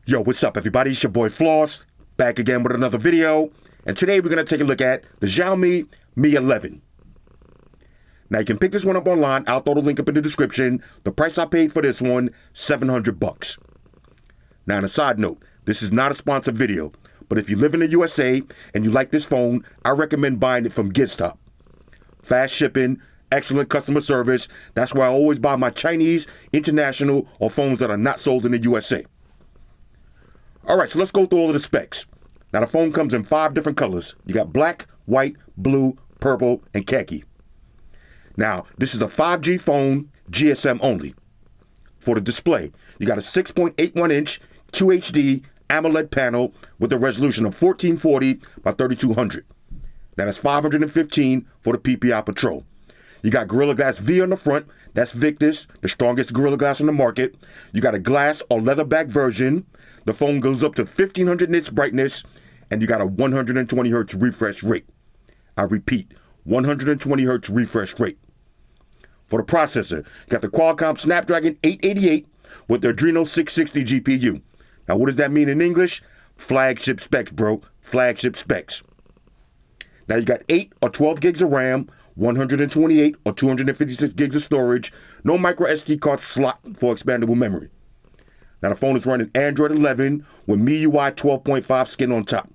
Yo, what's up everybody? It's your boy Floss, back again with another video. And today we're going to take a look at the Xiaomi Mi 11. Now you can pick this one up online. I'll throw the link up in the description. The price I paid for this one, $700. Now on a side note, this is not a sponsored video. But if you live in the USA and you like this phone, I recommend buying it from GizTop. Fast shipping, excellent customer service. That's why I always buy my Chinese, international, or phones that are not sold in the USA. Alright, so let's go through all of the specs. Now the phone comes in 5 different colors. You got black, white, blue, purple, and khaki. Now, this is a 5G phone, GSM only. For the display, you got a 6.81-inch QHD AMOLED panel with a resolution of 1440 by 3200. Now that's 515 for the PPI Patrol. You got Gorilla Glass V on the front. That's Victus, the strongest Gorilla Glass on the market. You got a glass or leatherback version. The phone goes up to 1500 nits brightness, and you got a 120 hertz refresh rate. I repeat, 120 hertz refresh rate. For the processor, you got the Qualcomm Snapdragon 888 with the Adreno 660 GPU. Now, what does that mean in English? Flagship specs, bro. Flagship specs. Now, you got 8 or 12 gigs of RAM, 128 or 256 gigs of storage, no micro SD card slot for expandable memory. Now, the phone is running Android 11 with MIUI 12.5 skin on top.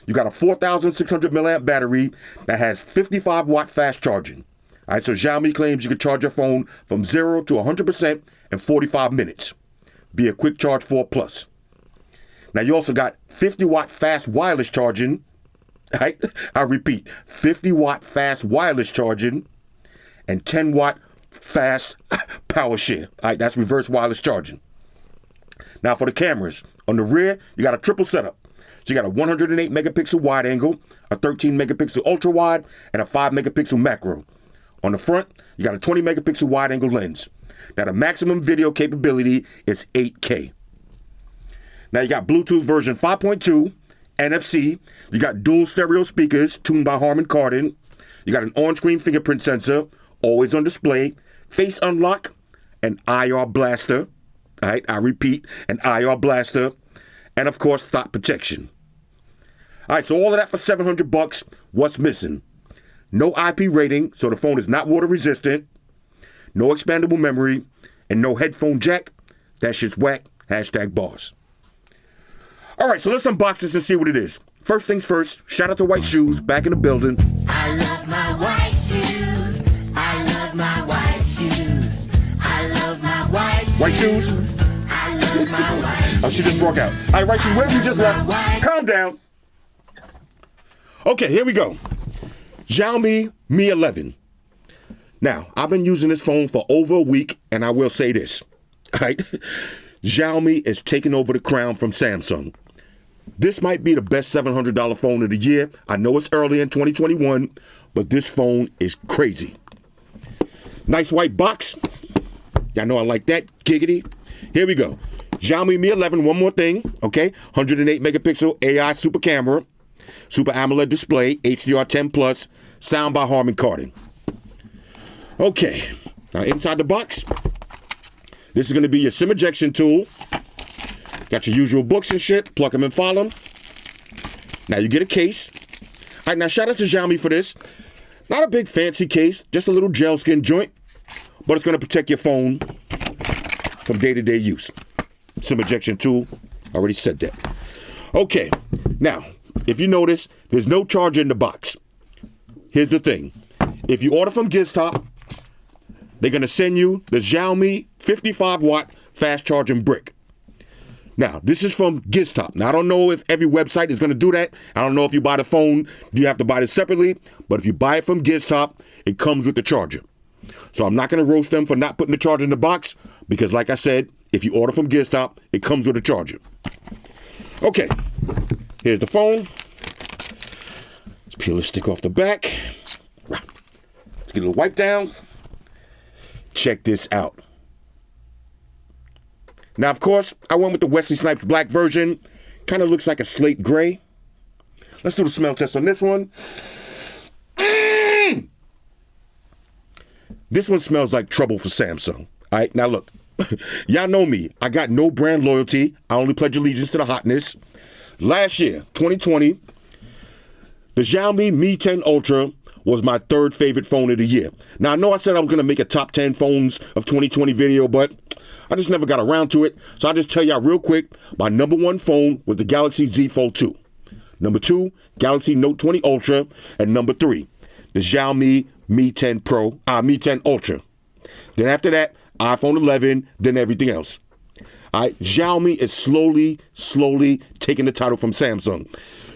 You got a 4,600 milliamp battery that has 55 watt fast charging. All right, so Xiaomi claims you can charge your phone from 0 to 100% in 45 minutes via Quick Charge 4 Plus. Now, you also got 50 watt fast wireless charging. All right, I repeat, 50 watt fast wireless charging and 10 watt fast power share. All right, that's reverse wireless charging. Now for the cameras, on the rear, you got a triple setup. So you got a 108 megapixel wide angle, a 13 megapixel ultra wide, and a 5 megapixel macro. On the front, you got a 20 megapixel wide angle lens. Now the maximum video capability is 8K. Now you got Bluetooth version 5.2, NFC, you got dual stereo speakers tuned by Harman Kardon, you got an on-screen fingerprint sensor, always on display, face unlock, an IR blaster. All right, I repeat, an IR blaster, and of course, thought protection. All right, so all of that for $700. What's missing? No IP rating, so the phone is not water resistant. No expandable memory, and no headphone jack. That shit's whack. Hashtag boss. All right, so let's unbox this and see what it is. First things first, shout out to White Shoes, back in the building. I love my white shoes. I love my white shoes. I love my white shoes. White Shoes? I love my white shoes. Oh, she just broke out. All right, White Shoes, where you just left? Calm down. Okay, here we go. Xiaomi Mi 11. Now, I've been using this phone for over a week, and I will say this. All right? Xiaomi is taking over the crown from Samsung. This might be the best $700 phone of the year. I know it's early in 2021, but this phone is crazy. Nice white box. Y'all know I like that. Giggity. Here we go. Xiaomi Mi 11, one more thing, okay? 108 megapixel AI super camera, super AMOLED display, HDR10 plus, sound by Harman Kardon. Okay, now inside the box, this is going to be your SIM ejection tool. Got your usual books and shit, plug them and follow them. Now you get a case. All right, now shout out to Xiaomi for this. Not a big fancy case, just a little gel skin joint, but it's going to protect your phone from day-to-day use. SIM ejection tool, already said that. Okay, now, if you notice, there's no charger in the box. Here's the thing. If you order from GizTop, they're going to send you the Xiaomi 55 watt fast charging brick. Now, this is from GizTop. Now, I don't know if every website is going to do that. I don't know if you buy the phone, do you have to buy it separately? But if you buy it from GizTop, it comes with the charger. So I'm not going to roast them for not putting the charger in the box because, like I said, if you order from GizTop, it comes with a charger. Okay, here's the phone. Let's peel the stick off the back. Let's get a little wipe down. Check this out. Now, of course, I went with the Wesley Snipes black version. Kind of looks like a slate gray. Let's do the smell test on this one. This one smells like trouble for Samsung. All right, now look, Y'all know me. I got no brand loyalty. I only pledge allegiance to the hotness. Last year, 2020, the Xiaomi Mi 10 Ultra was my third favorite phone of the year. Now, I know I said I was going to make a top 10 phones of 2020 video, but I just never got around to it. So I'll just tell y'all real quick, my number one phone was the Galaxy Z Fold 2. Number 2, Galaxy Note 20 Ultra. And number 3, the Xiaomi Mi 10 Ultra. Then after that, iPhone 11, then everything else. All right, Xiaomi is slowly taking the title from Samsung.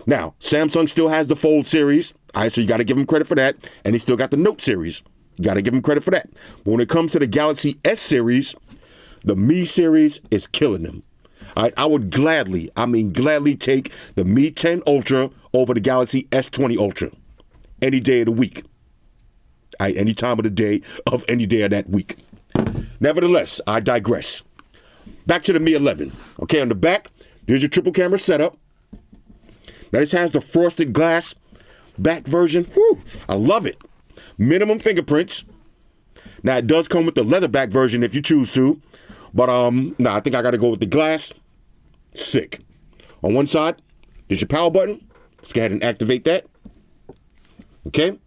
Now, Samsung still has the Fold series. All right, so you got to give them credit for that. And they still got the Note series. You got to give them credit for that. But when it comes to the Galaxy S series, the Mi series is killing them. All right, I would gladly take the Mi 10 Ultra over the Galaxy S20 Ultra any day of the week. All right, any time of the day of any day of that week. Nevertheless, I digress. Back to the Mi 11. Okay, on the back, there's your triple camera setup. Now this has the frosted glass back version. Whew, I love it. Minimum fingerprints. Now it does come with the leather back version if you choose to. But I think I gotta go with the glass. Sick. On one side, there's your power button. Let's go ahead and activate that. Okay.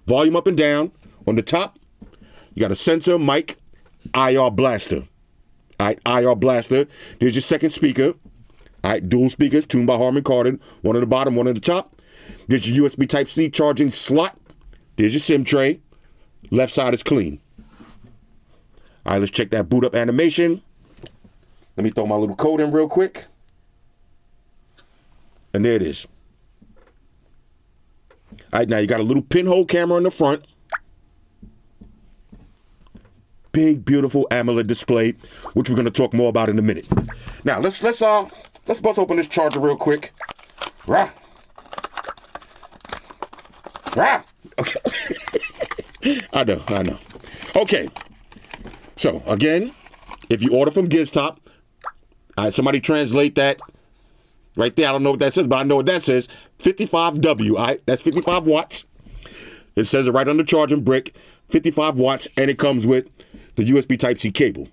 Volume up and down. On the top, you got a sensor, mic, IR blaster. All right, IR blaster. There's your second speaker. All right, dual speakers, tuned by Harman Kardon. One on the bottom, one on the top. There's your USB Type-C charging slot. There's your SIM tray. Left side is clean. All right, let's check that boot up animation. Let me throw my little code in real quick. And there it is. All right, now you got a little pinhole camera in the front. Big, beautiful AMOLED display, which we're going to talk more about in a minute. Now, let's bust open this charger real quick. Rah. Rah. Okay. I know. Okay. So, again, if you order from GizTop, somebody translate that right there. I don't know what that says, but I know what that says. 55W, all right? That's 55 watts. It says it right on the charging brick, 55 watts, and it comes with the USB Type-C cable.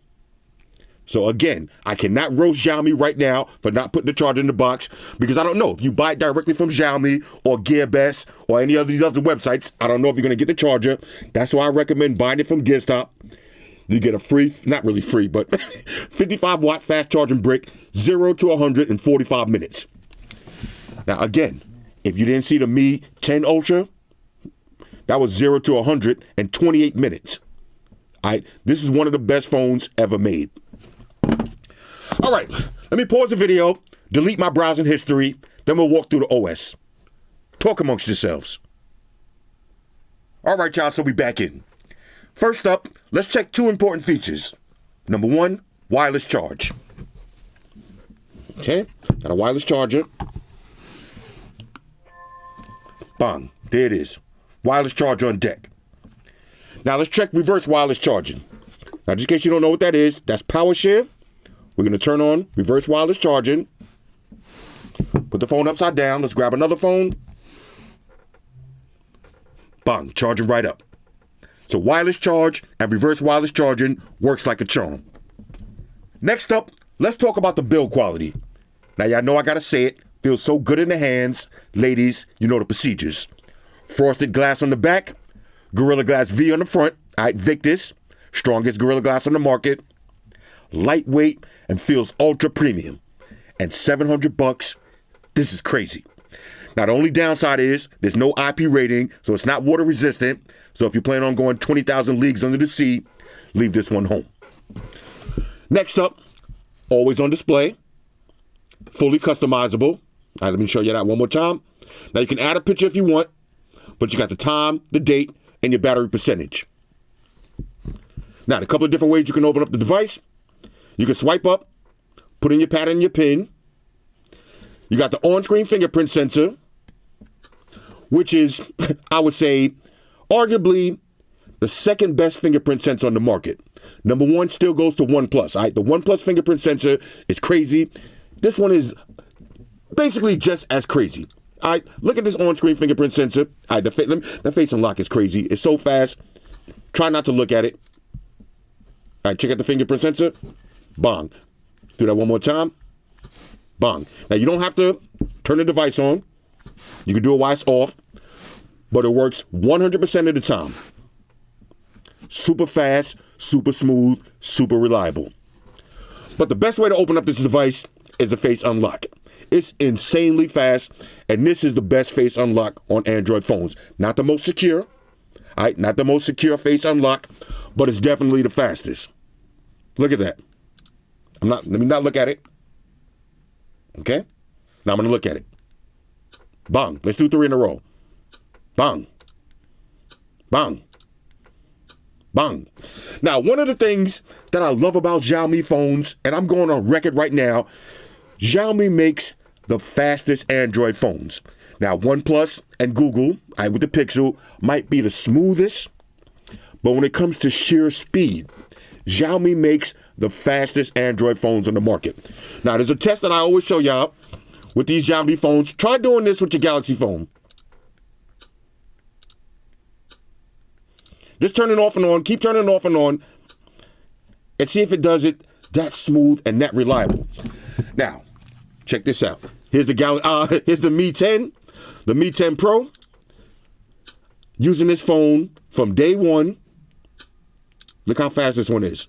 So again, I cannot roast Xiaomi right now for not putting the charger in the box because I don't know if you buy it directly from Xiaomi or GearBest or any of these other websites. I don't know if you're going to get the charger. That's why I recommend buying it from GizTop. You get a free, not really free, but 55 watt fast charging brick, 0 to 100 in 45 minutes. Now again, if you didn't see the Mi 10 Ultra, that was 0 to 100 in 28 minutes. All right, this is one of the best phones ever made. All right, let me pause the video, delete my browsing history, then we'll walk through the OS. Talk amongst yourselves. All right, y'all, so we back in. First up, let's check two important features. Number 1, wireless charge. Okay, got a wireless charger. Bang, there it is. Wireless charger on deck. Now let's check reverse wireless charging. Now just in case you don't know what that is, that's power share. We're going to turn on reverse wireless charging. Put the phone upside down. Let's grab another phone. Bang, charging right up. So wireless charge and reverse wireless charging works like a charm. Next up, let's talk about the build quality. Now y'all know I got to say it. Feels so good in the hands. Ladies, you know the procedures. Frosted glass on the back. Gorilla Glass V on the front. All right, Victus. Strongest Gorilla Glass on the market. Lightweight and feels ultra premium. And $700. This is crazy. Now, the only downside is there's no IP rating, so it's not water resistant. So if you plan on going 20,000 leagues under the sea, leave this one home. Next up, always on display. Fully customizable. All right, let me show you that one more time. Now, you can add a picture if you want, but you got the time, the date, and your battery percentage. Now, a couple of different ways you can open up the device. You can swipe up, put in your pattern and your pin. You got the on-screen fingerprint sensor, which is, I would say, arguably the second best fingerprint sensor on the market. Number 1 still goes to Oneplus. All right, the Oneplus fingerprint sensor is crazy. This one is basically just as crazy. All right, look at this on-screen fingerprint sensor. All right, the face unlock is crazy. It's so fast. Try not to look at it. All right, check out the fingerprint sensor. Bang. Do that one more time. Bang. Now, you don't have to turn the device on. You can do it while it's off, but it works 100% of the time. Super fast, super smooth, super reliable. But the best way to open up this device is the face unlock. It's insanely fast, and this is the best face unlock on Android phones. Not the most secure, all right? Not the most secure face unlock, but it's definitely the fastest. Look at that. Let me not look at it. Okay? Now I'm gonna look at it. Bang. Let's do 3 in a row. Bang. Bang. Bang. Now, one of the things that I love about Xiaomi phones, and I'm going on record right now, Xiaomi makes the fastest Android phones. Now, Oneplus and Google, with the Pixel, might be the smoothest, but when it comes to sheer speed, Xiaomi makes the fastest Android phones on the market. Now, there's a test that I always show y'all with these Xiaomi phones. Try doing this with your Galaxy phone. Just turn it off and on. Keep turning it off and on. And see if it does it that smooth and that reliable. Now, check this out. Here's the Mi 10. The Mi 10 Pro. Using this phone from day one. Look how fast this one is.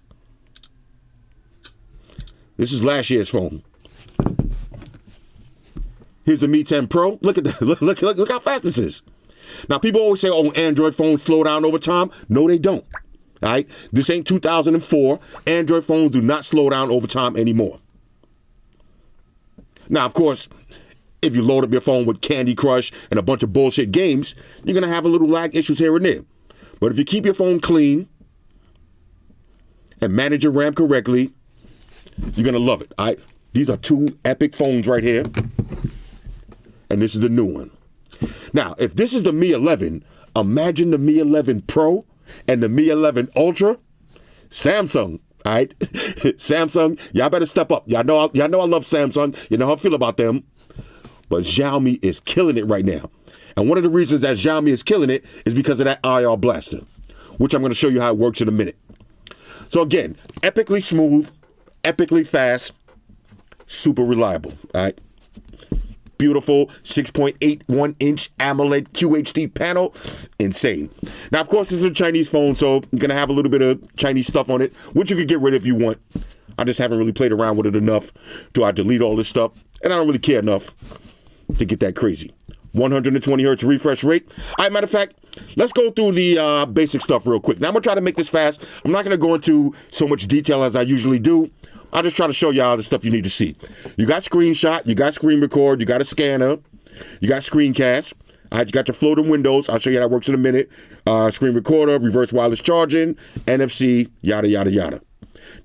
This is last year's phone. Here's the Mi 10 Pro. Look at that. Look how fast this is. Now, people always say, oh, Android phones slow down over time. No, they don't. All right? This ain't 2004. Android phones do not slow down over time anymore. Now, of course, if you load up your phone with Candy Crush and a bunch of bullshit games, you're going to have a little lag issues here and there. But if you keep your phone clean and manage your RAM correctly, you're going to love it. All right? These are 2 epic phones right here. And this is the new one. Now, if this is the Mi 11, imagine the Mi 11 Pro and the Mi 11 Ultra. Samsung, all right? Samsung, y'all better step up. Y'all know I love Samsung. You know how I feel about them. But Xiaomi is killing it right now. And one of the reasons that Xiaomi is killing it is because of that IR blaster, which I'm going to show you how it works in a minute. So again, epically smooth, epically fast, super reliable, all right? Beautiful 6.81-inch AMOLED QHD panel. Insane. Now, of course, this is a Chinese phone, so you're going to have a little bit of Chinese stuff on it, which you can get rid of if you want. I just haven't really played around with it enough to delete all this stuff, and I don't really care enough to get that crazy. 120 hertz refresh rate. All right, matter of fact, let's go through the basic stuff real quick. Now, I'm going to try to make this fast. I'm not going to go into so much detail as I usually do. I'll just try to show y'all the stuff you need to see. You got screenshot, you got screen record, you got a scanner, you got screencast. All right, you got your floating windows. I'll show you how that works in a minute. Screen recorder, reverse wireless charging, NFC, yada, yada, yada.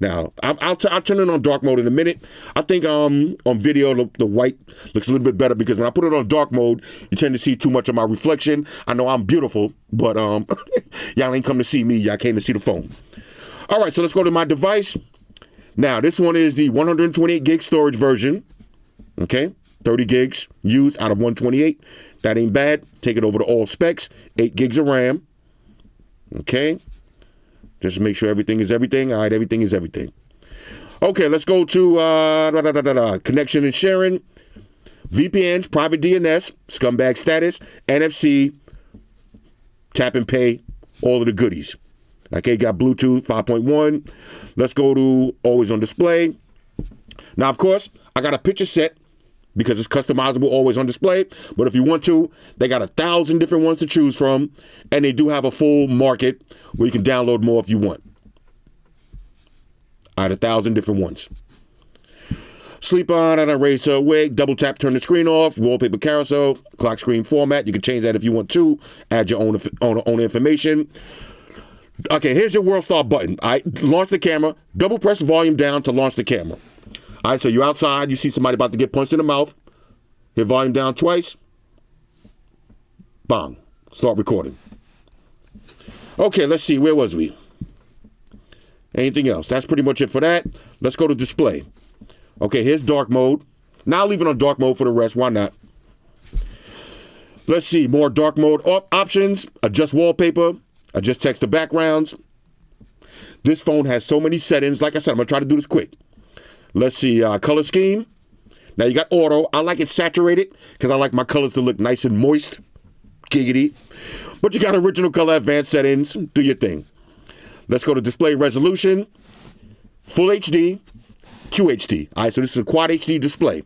Now, I'll turn it on dark mode in a minute. I think on video, the white looks a little bit better because when I put it on dark mode, you tend to see too much of my reflection. I know I'm beautiful, but y'all ain't come to see me. Y'all came to see the phone. All right, so let's go to my device. Now, this one is the 128 gig storage version. Okay, 30 gigs used out of 128. That ain't bad. Take it over to all specs. 8 gigs of RAM. Okay. Just make sure everything is everything. All right, everything is everything. Okay, let's go to connection and sharing. VPNs, private DNS, scumbag status, NFC, tap and pay, all of the goodies. Okay, got Bluetooth 5.1. Let's go to always on display. Now, of course, I got a picture set because it's customizable, always on display. But if you want to, they got 1,000 different ones to choose from. And they do have a full market where you can download more if you want. All right, 1,000 different ones. Sleep on, eraser, wig, double tap, turn the screen off, wallpaper carousel, clock screen format. You can change that if you want to. Add your own information. Okay, here's your World Star button. All right, launch the camera. Double press volume down to launch the camera. All right, so you're outside. You see somebody about to get punched in the mouth. Hit volume down twice. Bang. Start recording. Okay, let's see. Where was we? Anything else? That's pretty much it for that. Let's go to display. Okay, here's dark mode. Now I'll leave it on dark mode for the rest. Why not? Let's see. More dark mode options. Adjust wallpaper. Adjust text to backgrounds. This phone has so many settings. Like I said, I'm going to try to do this quick. Let's see, color scheme. Now you got auto. I like it saturated because I like my colors to look nice and moist. Giggity. But you got original color, advanced settings. Do your thing. Let's go to display resolution. Full HD, QHD. All right, so this is a quad HD display.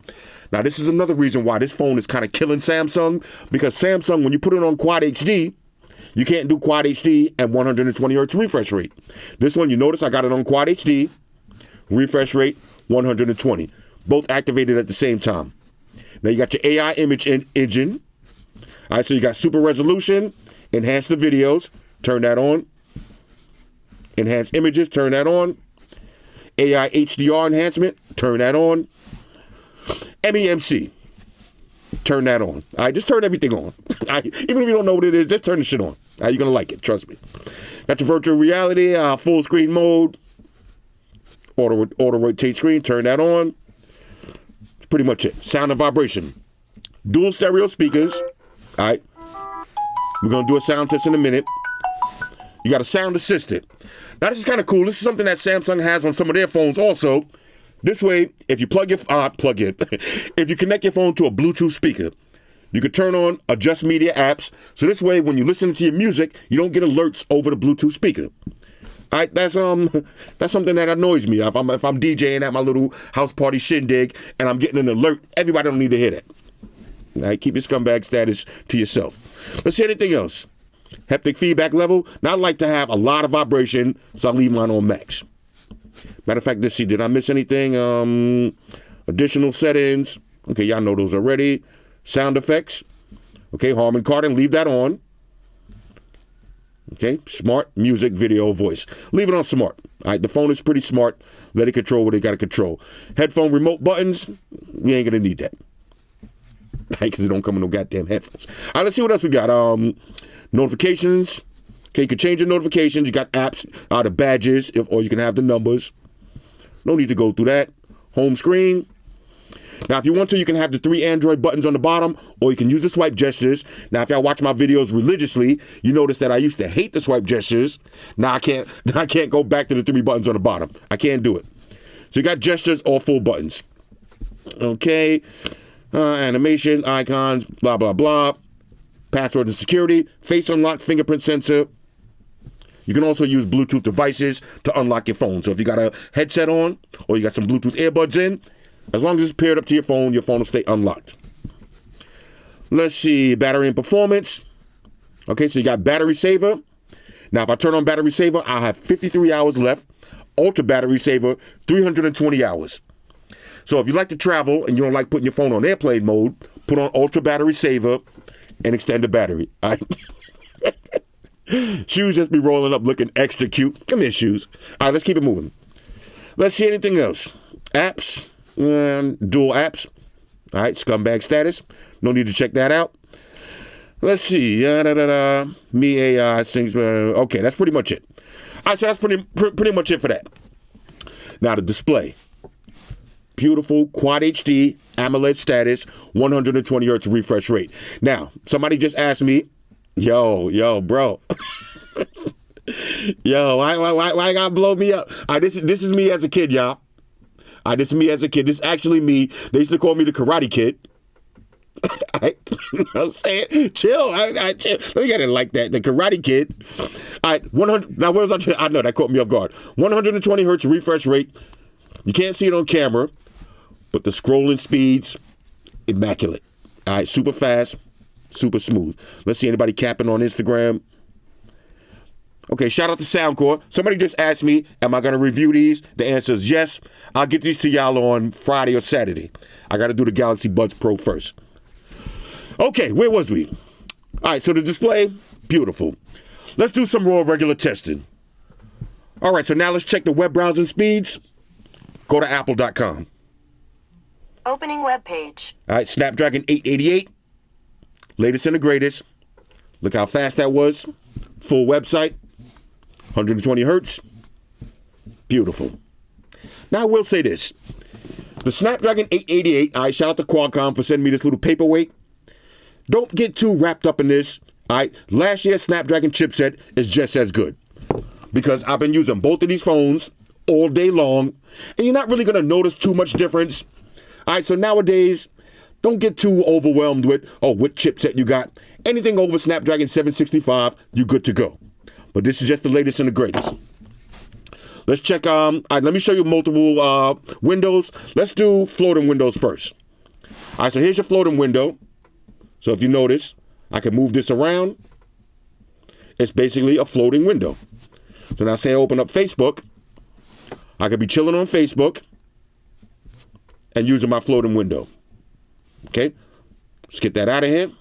Now this is another reason why this phone is kind of killing Samsung, because Samsung, when you put it on quad HD, you can't do quad HD at 120 hertz refresh rate. This one, you notice I got it on quad HD, refresh rate 120. Both activated at the same time. Now you got your AI image engine. All right, so you got super resolution, enhance the videos, turn that on. Enhance images, turn that on. AI HDR enhancement, turn that on. MEMC, turn that on. All right, just turn everything on. Even if you don't know what it is, just turn the shit on. All right, you're gonna like it, trust me. Got your virtual reality, full screen mode, auto rotate screen, turn that on. That's pretty much it. Sound and vibration. Dual stereo speakers. All right, we're gonna do a sound test in a minute. You got a sound assistant. Now this is kind of cool. This is something that Samsung has on some of their phones also. This way, if you if you connect your phone to a Bluetooth speaker, you can turn on adjust media apps. So this way, when you listen to your music, you don't get alerts over the Bluetooth speaker. All right, that's something that annoys me. If I'm DJing at my little house party shindig and I'm getting an alert, everybody don't need to hear that. All right, keep your scumbag status to yourself. Let's see anything else. Haptic feedback level. Now I like to have a lot of vibration, so I leave mine on max. Matter of fact, let's see, did I miss anything? Additional settings. Okay, y'all know those already. Sound effects. Okay, Harman Kardon, leave that on. Okay, smart, music, video, voice. Leave it on smart. All right, the phone is pretty smart. Let it control what it got to control. Headphone remote buttons, we ain't going to need that. Because it don't come with no goddamn headphones. All right, let's see what else we got. Notifications. Okay, you can change your notifications. You got apps, the badges, or you can have the numbers. No need to go through that. Home screen. Now, if you want to, you can have the 3 Android buttons on the bottom, or you can use the swipe gestures. Now, if y'all watch my videos religiously, you notice that I used to hate the swipe gestures. Now I can't go back to the 3 buttons on the bottom. I can't do it. So you got gestures or full buttons. Okay. Animation, icons, blah, blah, blah. Password and security, face unlock, fingerprint sensor. You can also use Bluetooth devices to unlock your phone. So if you got a headset on or you got some Bluetooth earbuds in, as long as it's paired up to your phone will stay unlocked. Let's see, battery and performance. Okay, so you got battery saver. Now, if I turn on battery saver, I'll have 53 hours left. Ultra battery saver, 320 hours. So if you like to travel and you don't like putting your phone on airplane mode, put on ultra battery saver and extend the battery. All right? Shoes just be rolling up looking extra cute. Come here, shoes. All right, let's keep it moving. Let's see anything else. Apps, dual apps. All right, scumbag status. No need to check that out. Let's see. Me AI things. Okay, that's pretty much it. All right, so that's pretty much it for that. Now the display. Beautiful Quad HD AMOLED status, 120 hertz refresh rate. Now, somebody just asked me, yo, bro. Yo, why you gotta blow me up? This is me as a kid, y'all. This is me as a kid. This is actually me. They used to call me the Karate Kid. I'm saying, chill. Chill. Let me get it like that. The Karate Kid. All right, 100. Now, where was I know that caught me off guard. 120 hertz refresh rate. You can't see it on camera. But the scrolling speeds, immaculate. All right, super fast, super smooth. Let's see anybody capping on Instagram. Okay, shout out to Soundcore. Somebody just asked me, am I going to review these? The answer is yes. I'll get these to y'all on Friday or Saturday. I got to do the Galaxy Buds Pro first. Okay, where was we? All right, so the display, beautiful. Let's do some raw regular testing. All right, so now let's check the web browsing speeds. Go to apple.com. Opening web page. All right, Snapdragon 888. Latest and the greatest. Look how fast that was. Full website. 120 hertz. Beautiful. Now, I will say this. The Snapdragon 888, all right, shout out to Qualcomm for sending me this little paperweight. Don't get too wrapped up in this. All right, last year's Snapdragon chipset is just as good. because I've been using both of these phones all day long, and you're not really going to notice too much difference. All right, so nowadays, don't get too overwhelmed with, oh, what chipset you got. Anything over Snapdragon 765, you're good to go. But this is just the latest and the greatest. Let's check, all right, let me show you multiple windows. Let's do floating windows first. All right, so here's your floating window. So if you notice, I can move this around. It's basically a floating window. So now say I open up Facebook. I could be chilling on Facebook and using my floating window. Okay, let's get that out of here.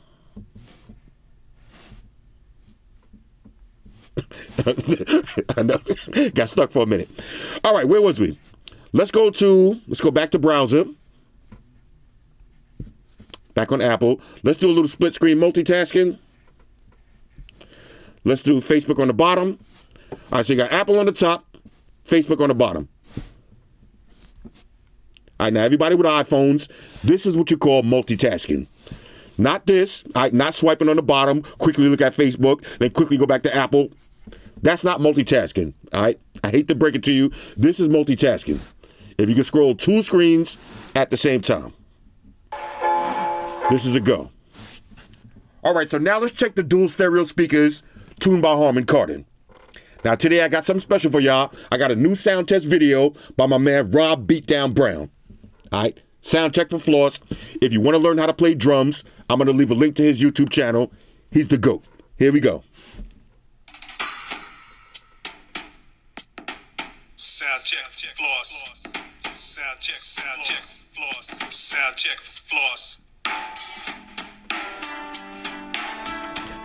I know, got stuck for a minute. All right, where was we? Let's go back to browser. Back on Apple. Let's do a little split screen multitasking. Let's do Facebook on the bottom. All right, so you got Apple on the top, Facebook on the bottom. All right, now everybody with iPhones, this is what you call multitasking. Not this, all right, not swiping on the bottom, quickly look at Facebook, then quickly go back to Apple. That's not multitasking, all right? I hate to break it to you. This is multitasking. If you can scroll 2 screens at the same time. This is a go. All right, so now let's check the dual stereo speakers tuned by Harman Kardon. Now today I got something special for y'all. I got a new sound test video by my man Rob Beatdown Brown. All right, sound check for Floss. If you want to learn how to play drums, I'm going to leave a link to his YouTube channel. He's the GOAT. Here we go. Sound check for Floss. Sound check for Floss. Sound check for Floss.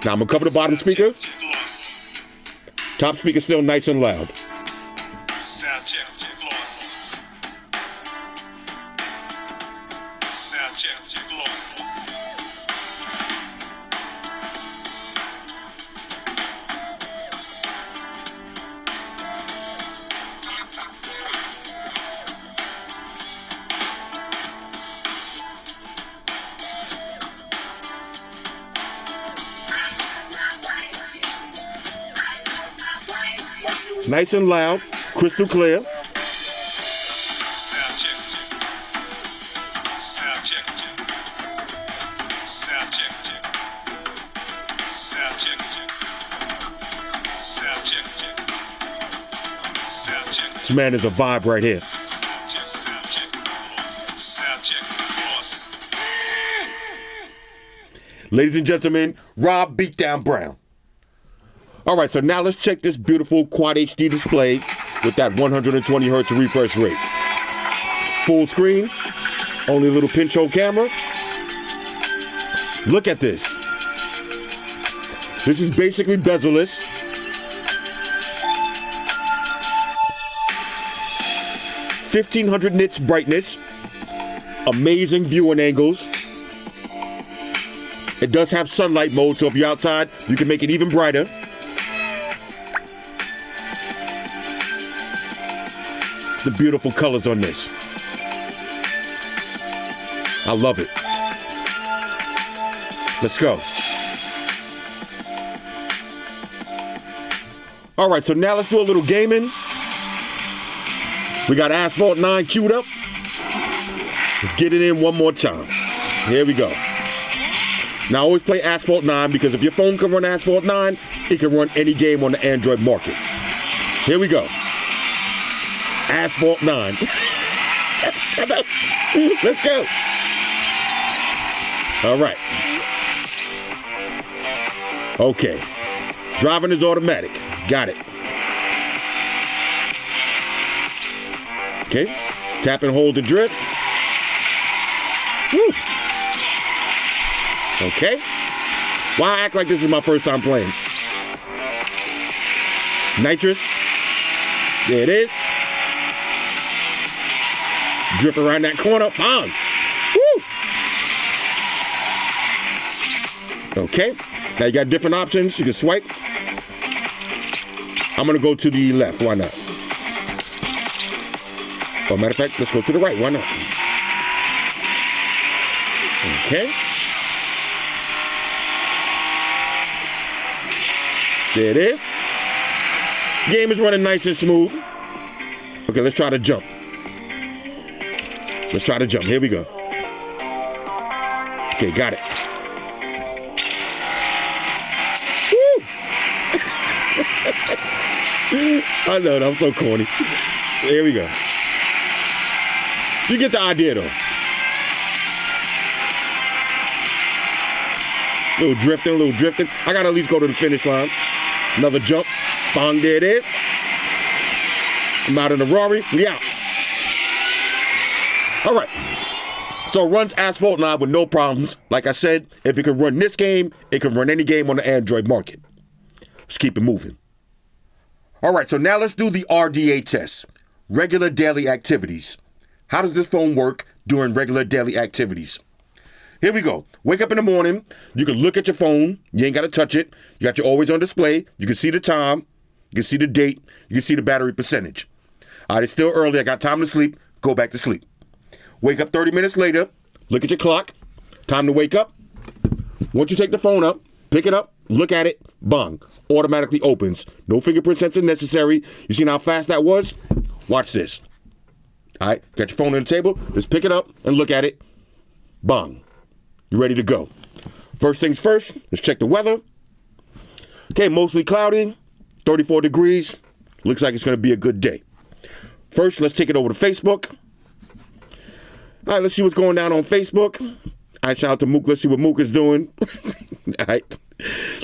Now I'm going to cover the bottom speaker. Top speaker still nice and loud. Sound check for Floss. Sound check for Floss. Nice and loud, crystal clear. Sound check. Sound check. Sound check. Sound check. Sound check. Sound check. This man is a vibe right here. Sound check. Sound check. Floss. Ladies and gentlemen, Rob Beatdown Brown. All right, so now let's check this beautiful Quad HD display with that 120 hertz refresh rate. Full screen, only a little pinch hole camera. Look at this. This is basically bezel-less. (1500 nits brightness). Amazing viewing angles. It does have sunlight mode, so if you're outside, you can make it even brighter. The beautiful colors on this. I love it. Let's go. All right, so now let's do a little gaming. We got Asphalt 9 queued up. Let's get it in one more time. Here we go. Now always play Asphalt 9 because if your phone can run Asphalt 9, it can run any game on the Android market. Here we go. Asphalt 9. Let's go. All right. Okay. Driving is automatic. Got it. Okay. Tap and hold to drift. Woo. Okay. Why act like this is my first time playing? Nitrous. There it is. Drift around that corner. Bang. Woo. Okay. Now you got different options. You can swipe. I'm going to go to the left. Why not? Oh, matter of fact, let's go to the right. Why not? Okay. There it is. Game is running nice and smooth. Okay, let's try to jump. Let's try to jump. Here we go. Okay, got it. Woo! I know, I'm so corny. Here we go. You get the idea, though. Little drifting. I gotta at least go to the finish line. Another jump. Bang, there it is. I'm out in the Rari. We out. All right. So it runs Asphalt 9 with no problems. Like I said, if it can run this game, it can run any game on the Android market. Let's keep it moving. All right, so now let's do the RDA test. Regular daily activities. How does this phone work during regular daily activities? Here we go. Wake up in the morning. You can look at your phone. You ain't got to touch it. You got your always on display. You can see the time. You can see the date. You can see the battery percentage. All right, it's still early. I got time to sleep. Go back to sleep. Wake up 30 minutes later. Look at your clock. Time to wake up. Once you take the phone up, pick it up, look at it, bang. Automatically opens. No fingerprint sensor necessary. You seen how fast that was? Watch this. All right, got your phone on the table. Just pick it up and look at it. Bang. You ready to go. First things first, let's check the weather. Okay, mostly cloudy, 34 degrees. Looks like it's going to be a good day. First, let's take it over to Facebook. All right, let's see what's going down on Facebook. All right, shout out to Mook. Let's see what Mook is doing. All right,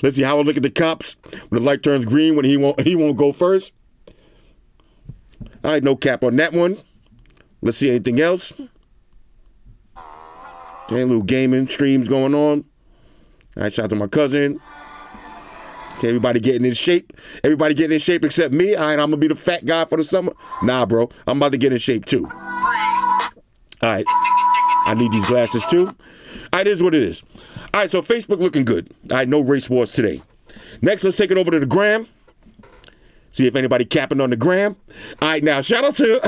let's see how I look at the cops when the light turns green when he won't go first. All right, no cap on that one. Let's see anything else. Okay, little gaming streams going on. All right, shout out to my cousin. Okay, everybody getting in shape. Everybody getting in shape except me. All right, I'm going to be the fat guy for the summer. Nah, bro. I'm about to get in shape too. All right. I need these glasses too. All right, it is what it is. All right, so Facebook looking good. All right, no race wars today. Next, let's take it over to the gram. See if anybody capping on the gram. All right, now, shout out to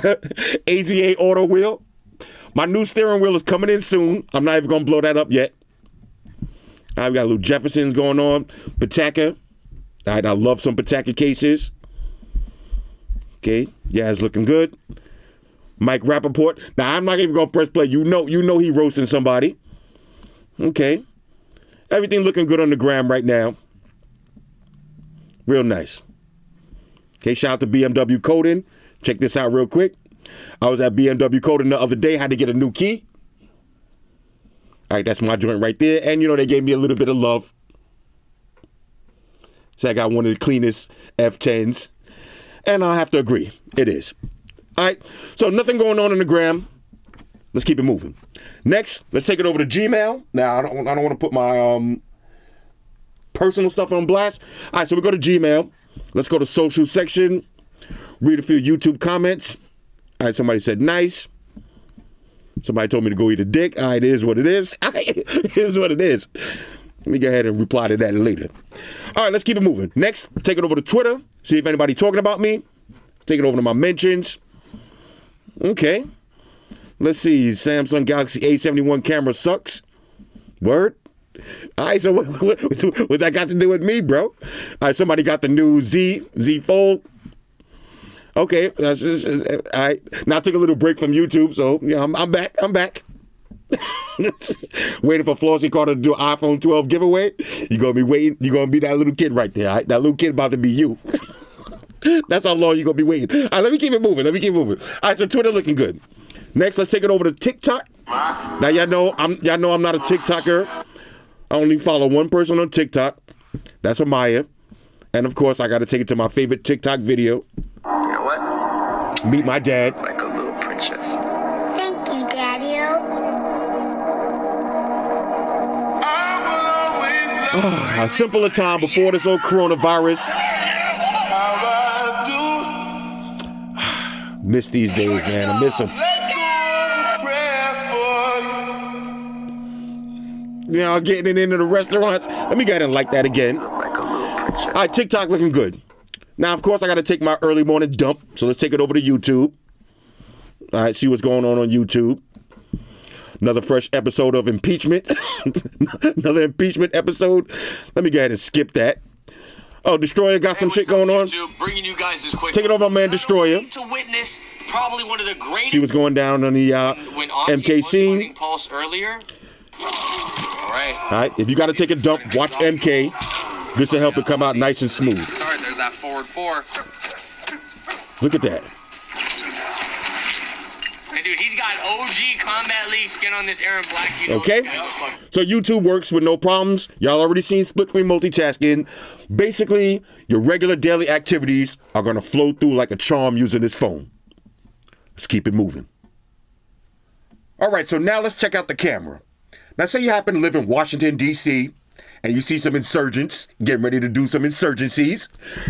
AZA Auto Wheel. My new steering wheel is coming in soon. I'm not even going to blow that up yet. All right, we got a little Jeffersons going on. Pataka. All right, I love some Pataka cases. Okay, yeah, it's looking good. Mike Rappaport. Now, I'm not even going to press play. You know he roasting somebody. Okay. Everything looking good on the gram right now. Real nice. Okay, shout out to BMW Coding. Check this out real quick. I was at BMW Coding the other day. Had to get a new key. All right, that's my joint right there. And, they gave me a little bit of love. So I got one of the cleanest F10s. And I have to agree. It is. All right, so nothing going on in the gram. Let's keep it moving. Next, let's take it over to Gmail. Now, I don't want to put my personal stuff on blast. All right, so we go to Gmail. Let's go to social section. Read a few YouTube comments. All right, somebody said nice. Somebody told me to go eat a dick. All right, it is what it is. All right, it is what it is. Let me go ahead and reply to that later. All right, let's keep it moving. Next, take it over to Twitter. See if anybody talking about me. Take it over to my mentions. Okay. Let's see. Samsung Galaxy A71 camera sucks. Word. All right, so what that got to do with me, bro? All right, somebody got the new Z Fold. Okay, that's just, all right. Now I took a little break from YouTube, so yeah, I'm back. Waiting for Flossy Carter to do an iPhone 12 giveaway. You're gonna be waiting. You're gonna be that little kid right there. All right? That little kid about to be you. That's how long you're gonna be waiting. All right, let me keep it moving. All right, so Twitter looking good. Next, let's take it over to TikTok. Now y'all know I'm not a TikToker. I only follow one person on TikTok. That's Amaya. And of course, I got to take it to my favorite TikTok video. You know what? Meet my dad. Like a little princess. Thank you, Daddy. A simpler time before this old coronavirus. Miss these days, man. I miss them. Getting into the restaurants. Let me go ahead and like that again. Like a little princess. All right, TikTok looking good. Now, of course, I got to take my early morning dump. So let's take it over to YouTube. All right, see what's going on YouTube. Another fresh episode of impeachment. Another impeachment episode. Let me go ahead and skip that. Oh, Destroyer got some shit going on. Bringing you guys this quick. Take it over, man, Destroyer. To witness probably one of the greatest. She was going down on the when MK scene. Pulse earlier. All right, if you got to take a dump, watch MK. This will help it come out nice and smooth. There's that forward 4. Look at that. And dude, he's got OG Combat League skin on this Aaron Black. You know, okay, so YouTube works with no problems. Y'all already seen split screen multitasking. Basically, your regular daily activities are going to flow through like a charm using this phone. Let's keep it moving. All right, so now let's check out the camera. Now, say you happen to live in Washington, D.C., and you see some insurgents getting ready to do some insurgencies.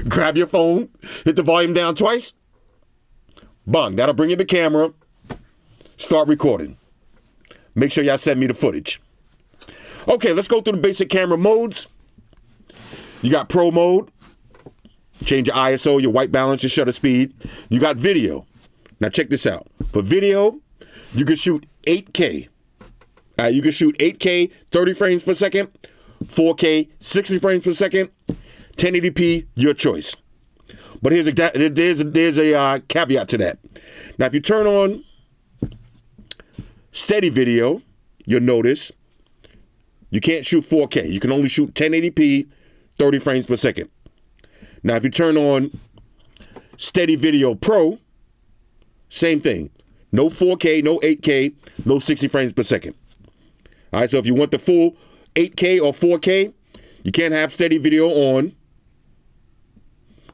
Grab your phone, hit the volume down twice. Bang, that'll bring you the camera. Start recording. Make sure y'all send me the footage. Okay, let's go through the basic camera modes. You got Pro mode. Change your ISO, your white balance, your shutter speed. You got video. Now check this out. For video, you can shoot 8K. You can shoot 8K, 30 frames per second, 4K, 60 frames per second, 1080p, your choice. But there's a caveat to that. Now, if you turn on steady video, you'll notice you can't shoot 4K. You can only shoot 1080p, 30 frames per second. Now, if you turn on steady video pro, same thing. No 4K, no 8K, no 60 frames per second. All right, so if you want the full 8K or 4K, you can't have steady video on,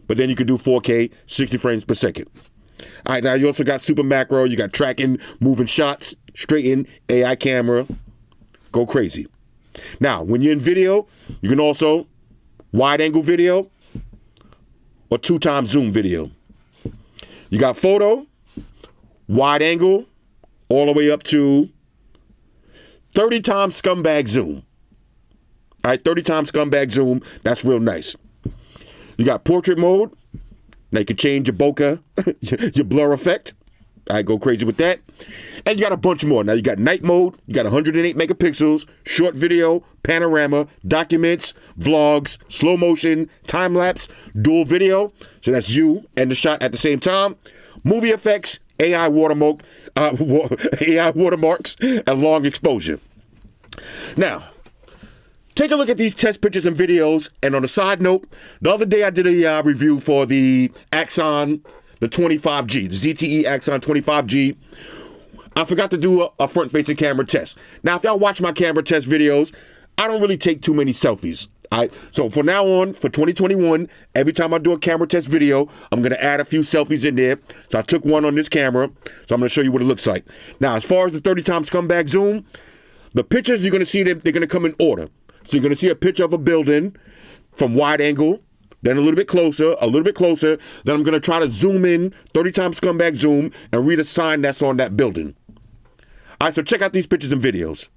but then you can do 4K, 60 frames per second. All right, now you also got super macro, you got tracking, moving shots, straighten, AI camera, go crazy. Now, when you're in video, you can also wide angle video or 2x zoom video. You got photo, wide angle, all the way up to 30 times scumbag zoom. All right, 30 times scumbag zoom. That's real nice. You got portrait mode. Now you can change your bokeh, your blur effect. I go crazy with that. And you got a bunch more. Now you got night mode. You got 108 megapixels, short video, panorama, documents, vlogs, slow motion, time lapse, dual video. So that's you and the shot at the same time. Movie effects, AI watermarks, and long exposure. Now, take a look at these test pictures and videos. And on a side note, the other day I did a review for the Axon, the 25G, the ZTE Axon 25G. I forgot to do a front-facing camera test. Now, if y'all watch my camera test videos, I don't really take too many selfies. All right, so from now on, for 2021, every time I do a camera test video, I'm going to add a few selfies in there. So I took one on this camera, so I'm going to show you what it looks like. Now, as far as the 30 times scumbag zoom, the pictures you're going to see, they're going to come in order. So you're going to see a picture of a building from wide angle, then a little bit closer, then I'm going to try to zoom in, 30 times scumbag zoom, and read a sign that's on that building. All right, so check out these pictures and videos.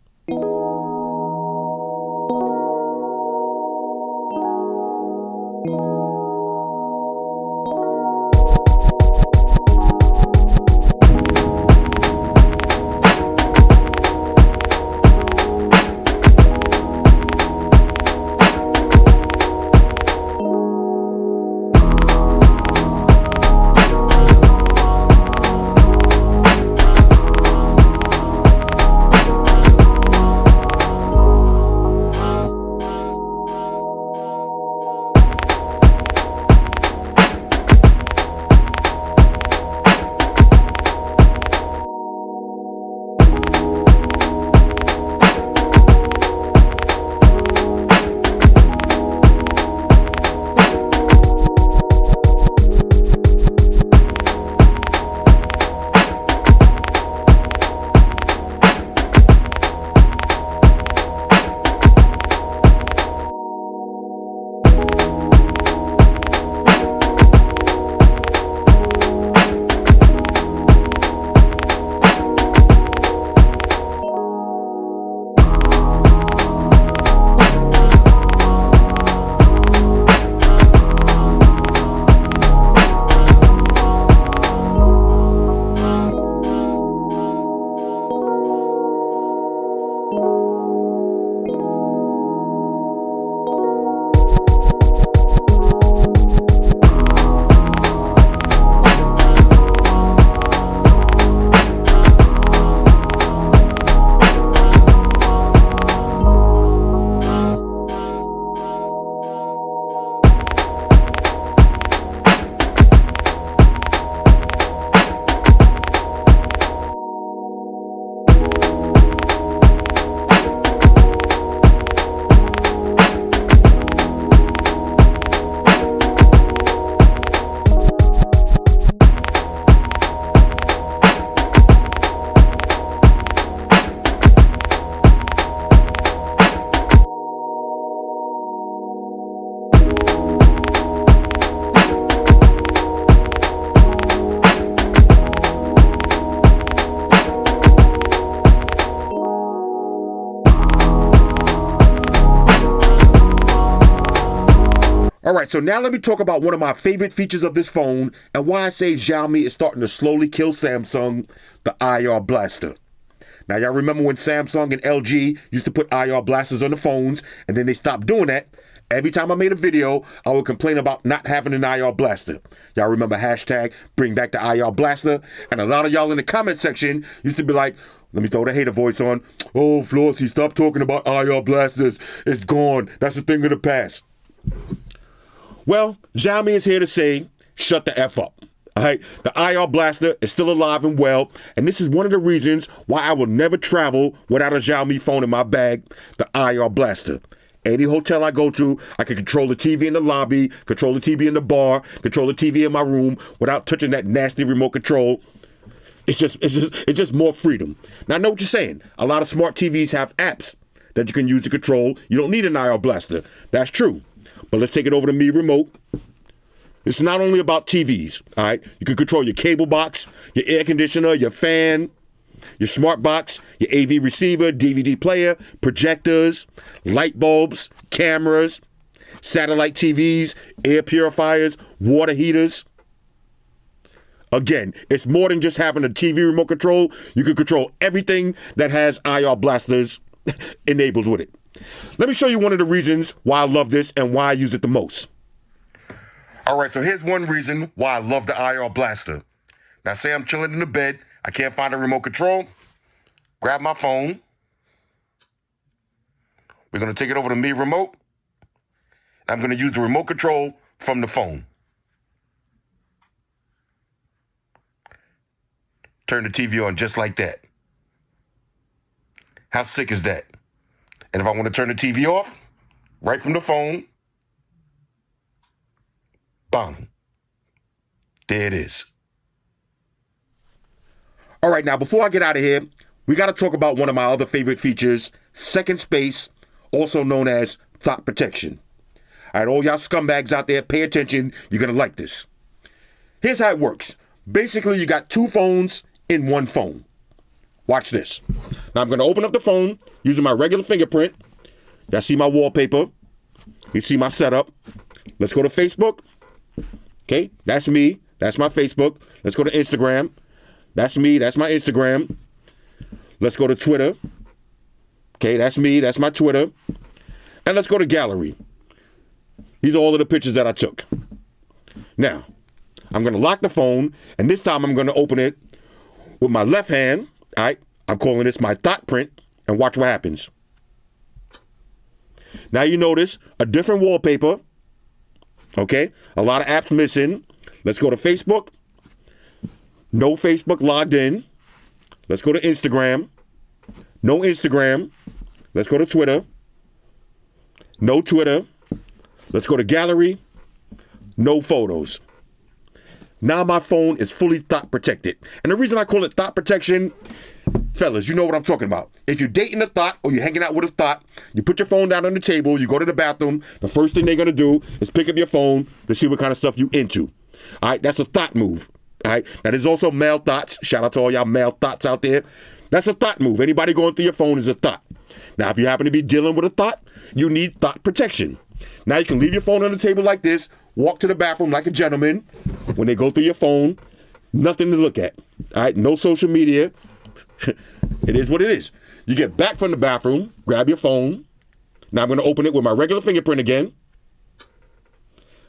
All right, so now let me talk about one of my favorite features of this phone and why I say Xiaomi is starting to slowly kill Samsung, the IR blaster. Now, y'all remember when Samsung and LG used to put IR blasters on the phones, and then they stopped doing that? Every time I made a video, I would complain about not having an IR blaster. Y'all remember hashtag bring back the IR blaster? And a lot of y'all in the comment section used to be like, let me throw the hater voice on. Oh, Flossy, stop talking about IR blasters. It's gone. That's a thing of the past. Well, Xiaomi is here to say, shut the F up. All right, the IR blaster is still alive and well, and this is one of the reasons why I will never travel without a Xiaomi phone in my bag, the IR blaster. Any hotel I go to, I can control the TV in the lobby, control the TV in the bar, control the TV in my room without touching that nasty remote control. It's just more freedom. Now, I know what you're saying. A lot of smart TVs have apps that you can use to control. You don't need an IR blaster. That's true. But let's take it over to Me Remote. It's not only about TVs, all right? You can control your cable box, your air conditioner, your fan, your smart box, your AV receiver, DVD player, projectors, light bulbs, cameras, satellite TVs, air purifiers, water heaters. Again, it's more than just having a TV remote control. You can control everything that has IR blasters enabled with it. Let me show you one of the reasons why I love this and why I use it the most. All right, so here's one reason why I love the IR blaster. Now, say I'm chilling in the bed. I can't find a remote control. Grab my phone. We're going to take it over to Me Remote. I'm going to use the remote control from the phone. Turn the TV on just like that. How sick is that? And if I want to turn the TV off, right from the phone, bang. There it is. All right, now, before I get out of here, we got to talk about one of my other favorite features, second space, also known as thought protection. All right, all y'all scumbags out there, pay attention. You're going to like this. Here's how it works. Basically, you got two phones in one phone. Watch this. Now, I'm going to open up the phone using my regular fingerprint. Y'all see my wallpaper. You see my setup. Let's go to Facebook. Okay, that's me. That's my Facebook. Let's go to Instagram. That's me. That's my Instagram. Let's go to Twitter. Okay, that's me. That's my Twitter. And let's go to Gallery. These are all of the pictures that I took. Now, I'm going to lock the phone, and this time I'm going to open it with my left hand. All right, I'm calling this my thought print, and watch what happens. Now you notice a different wallpaper. Okay, a lot of apps missing. Let's go to Facebook. No Facebook logged in. Let's go to Instagram. No Instagram. Let's go to Twitter. No Twitter. Let's go to Gallery. No photos. Now my phone is fully thought protected. And the reason I call it thought protection, fellas, you know what I'm talking about. If you're dating a thought or you're hanging out with a thought, you put your phone down on the table, you go to the bathroom, the first thing they're going to do is pick up your phone to see what kind of stuff you into. All right, that's a thought move. All right, now there's also male thoughts. Shout out to all y'all male thoughts out there. That's a thought move. Anybody going through your phone is a thought. Now, if you happen to be dealing with a thought, you need thought protection. Now, you can leave your phone on the table like this, walk to the bathroom like a gentleman. When they go through your phone, nothing to look at. All right, no social media. It is what it is. You get back from the bathroom, grab your phone. Now I'm going to open it with my regular fingerprint again.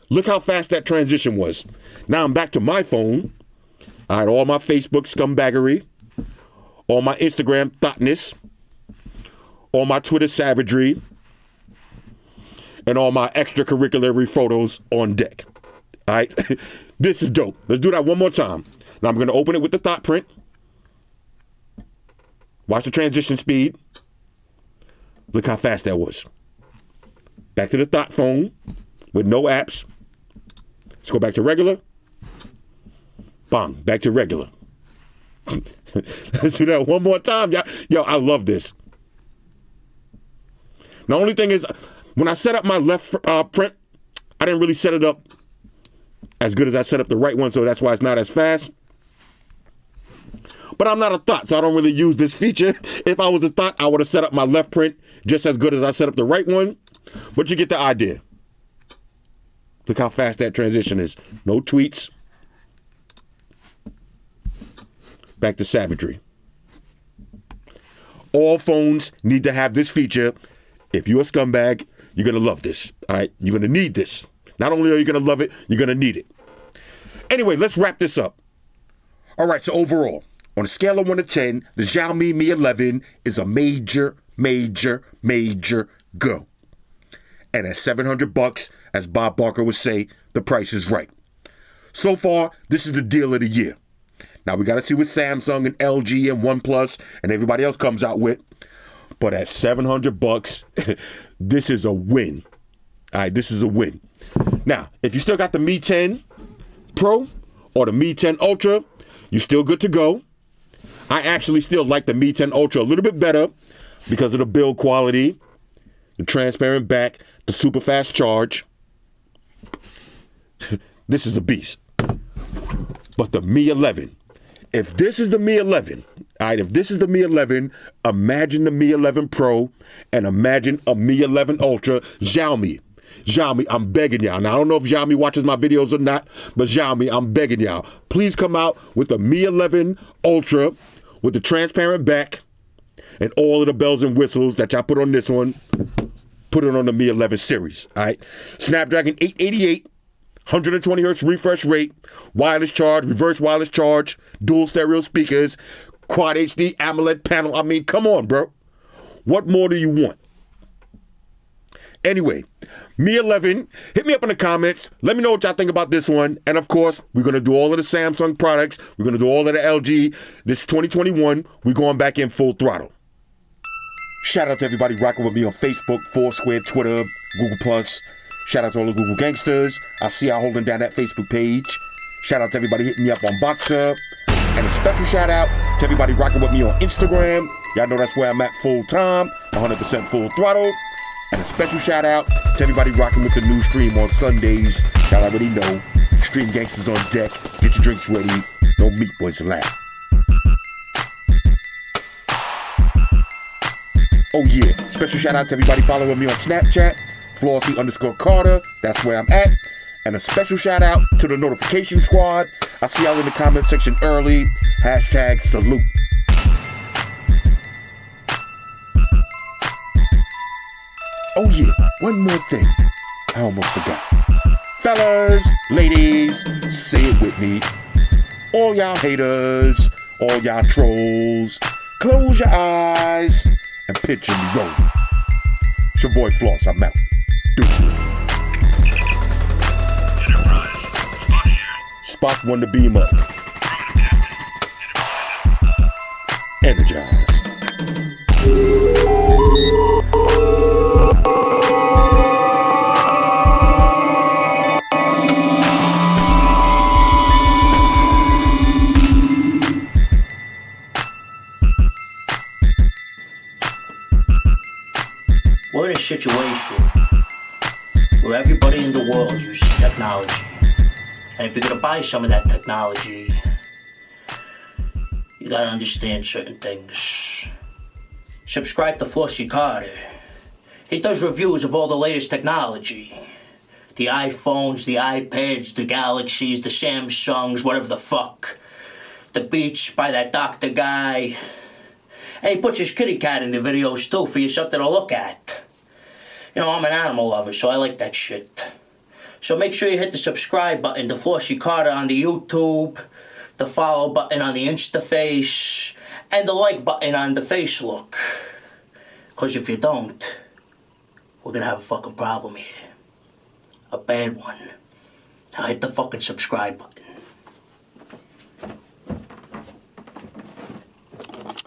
Look how fast that transition was. Now I'm back to my phone. All right, all my Facebook scumbaggery, all my Instagram thoughtness, all my Twitter savagery, and all my extracurricular photos on deck. All right, this is dope. Let's do that one more time. Now I'm going to open it with the thought print. Watch the transition speed. Look how fast that was. Back to the thought phone with no apps. Let's go back to regular. Bang, back to regular. Let's do that one more time. Yo, I love this. The only thing is, when I set up my left print, I didn't really set it up as good as I set up the right one, so that's why it's not as fast. But I'm not a thought, so I don't really use this feature. If I was a thought, I would have set up my left print just as good as I set up the right one. But you get the idea. Look how fast that transition is. No tweets. Back to savagery. All phones need to have this feature. If you're a scumbag, you're going to love this. All right? You're going to need this. Not only are you going to love it, you're going to need it. Anyway, let's wrap this up. All right, so overall, on a scale of 1 to 10, the Xiaomi Mi 11 is a major go. And at $700, as Bob Barker would say, the price is right. So far, this is the deal of the year. Now, we got to see what Samsung and LG and Oneplus and everybody else comes out with. But at $700, this is a win. All right, this is a win. Now, if you still got the Mi 10 Pro or the Mi 10 Ultra, you're still good to go. I actually still like the Mi 10 Ultra a little bit better because of the build quality, the transparent back, the super fast charge. This is a beast. But the Mi 11, if this is the Mi 11, all right, if this is the Mi 11, imagine the Mi 11 Pro and imagine a Mi 11 Ultra. Xiaomi, I'm begging y'all. Now, I don't know if Xiaomi watches my videos or not, but Xiaomi, I'm begging y'all. Please come out with the Mi 11 Ultra with the transparent back and all of the bells and whistles that y'all put on this one. Put it on the Mi 11 series, all right? Snapdragon 888, 120 hertz refresh rate, wireless charge, reverse wireless charge, dual stereo speakers, Quad HD AMOLED panel. I mean, come on, bro. What more do you want? Anyway, Mi 11, hit me up in the comments. Let me know what y'all think about this one. And of course, we're going to do all of the Samsung products. We're going to do all of the LG. This is 2021. We're going back in full throttle. Shout out to everybody rocking with me on Facebook, Foursquare, Twitter, Google+. Shout out to all the Google gangsters. I see y'all holding down that Facebook page. Shout out to everybody hitting me up on Boxer. And a special shout out to everybody rocking with me on Instagram. Y'all know that's where I'm at full time, 100% full throttle. And a special shout out to everybody rocking with the new stream on Sundays. Y'all already know. Stream gangsters on deck. Get your drinks ready. No meat boys allowed. Oh yeah, special shout out to everybody following me on Snapchat. Flossy_Carter. That's where I'm at. And a special shout out to the notification squad. I see y'all in the comment section early. Hashtag salute. Oh yeah, one more thing. I almost forgot. Fellas, ladies, say it with me. All y'all haters, all y'all trolls, close your eyes and picture me rolling. It's your boy Floss, I'm out. Deuces. Spock won the beam up. Energize. We're in a situation where everybody in the world uses technology. And if you're gonna buy some of that technology, you gotta understand certain things. Subscribe to Flossy Carter. He does reviews of all the latest technology. The iPhones, the iPads, the Galaxies, the Samsungs, whatever the fuck. The Beats by that doctor guy. And he puts his kitty cat in the videos too for you something to look at. You know, I'm an animal lover, so I like that shit. So make sure you hit the subscribe button to Flossy Carter on the YouTube, the follow button on the Instaface, and the like button on the Facelook. Because if you don't, we're gonna have a fucking problem here. A bad one. Now hit the fucking subscribe button.